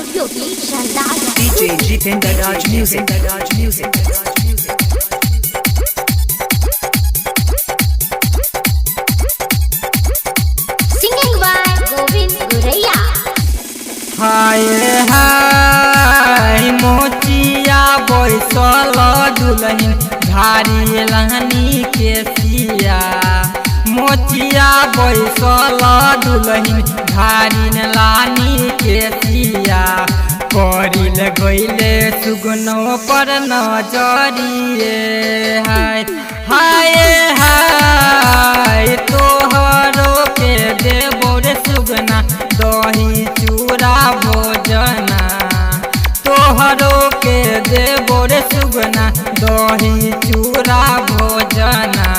Studio की शानदार DJ Jitendra Raj Music. Singing by Govind Guraiya. हाय हाय मोचिया बैसल दुल्हन धारी लहनी के सिया। मोचिया बैसल दुल्हन धारी लानी के सिया। परिल गईले सुगनो पर नजरिए। हाय हाय हाय तोहरो के देबो रे सुगना दही चूड़ा भोजना। तोहरो के देबो रे सुगना दही चूड़ा भोजना।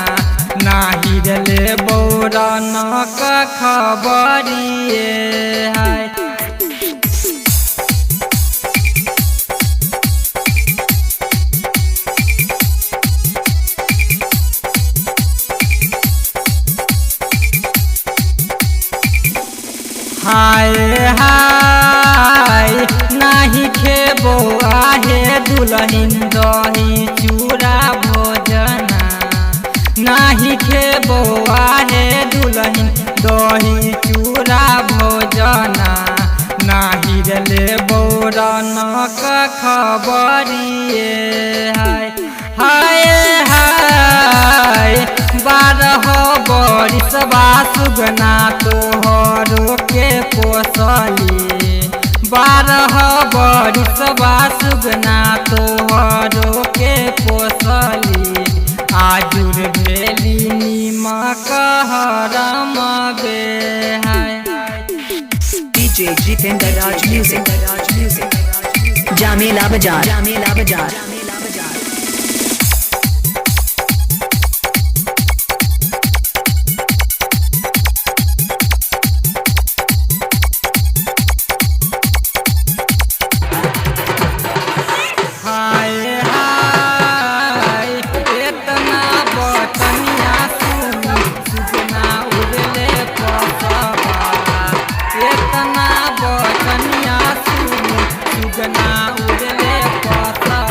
नाही ले बौरन का खबरिए। हाय हाय हाय नाही खेबो आहे दुल्हन दही चूड़ा भोजना। नाही खेबो आहे दुल्हन दही चूड़ा भोजना। नाही ले बौरन का खबरिए। हाय हाय हाय 12 बरिस सुगना तोहरो के पोसली। 12 बरिस सुगना तोहरो के पोसली। आजुर भेली नीमक हरम बे। हाय DJ Jitendra Raj Music. Jamila Bajar. हाय हाय इतना बतनिया सुगना उड़ले पसवा। इतना बतनिया सुगना उड़ले पसवा।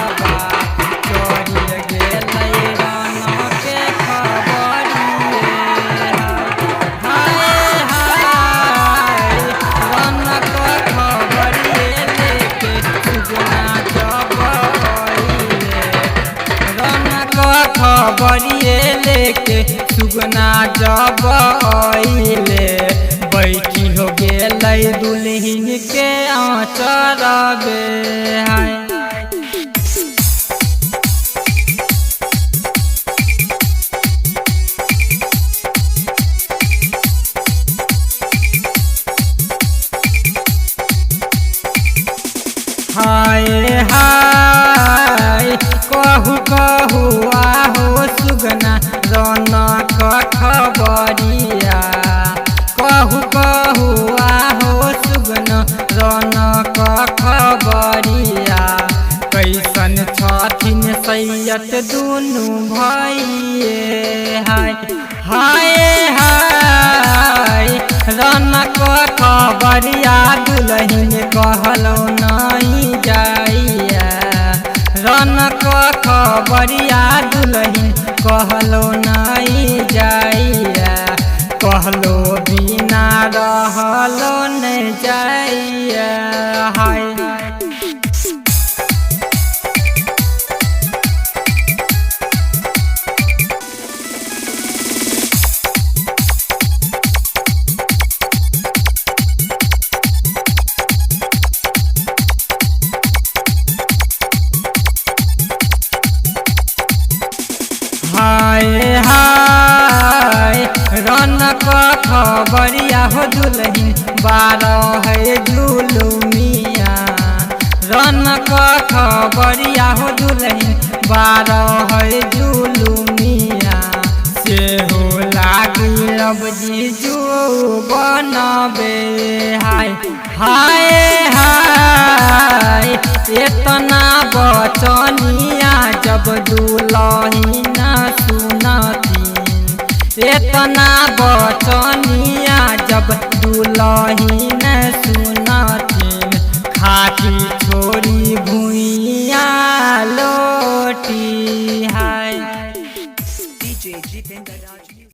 चढ़िल गेलै रन के खबरिए। हाय हाय रन के खबरिए लेके सुगना खबरिए लेके सुगना जब आइले। बैठी हो गेलै दुल्हन के आँचरबे। हाय हाय हाय कहू कहू आहो सुगना रौनक खबरिया। कहू कहू आहो सुगना रौनक खबरिया। कैसन छथिन सैयद दुनू भइए। हाय हाय हाय रौनक खबरिया दुल्हन कहलो नहीं जाइया। रौनक खबरिया दुल्हन कहलो नहीं जाइया। कहलो बिना रहलो नहीं जाइया। हाय हाय हाय रौनक खबरिया हो दुल्हन 12 है जुलुमिया। रौनक खबरिया हो दुल्हन 12 है जुलुमिया। से हो लागी अब जीजू बनबे। हाय हाय हाय इतना बचनिया जब दुल्हन सुनतीन। इतना बचनिया जब दुल्हन सुनतीन। खाती छोरी भुइया लोटी है। DJ Jitendra Raj Music.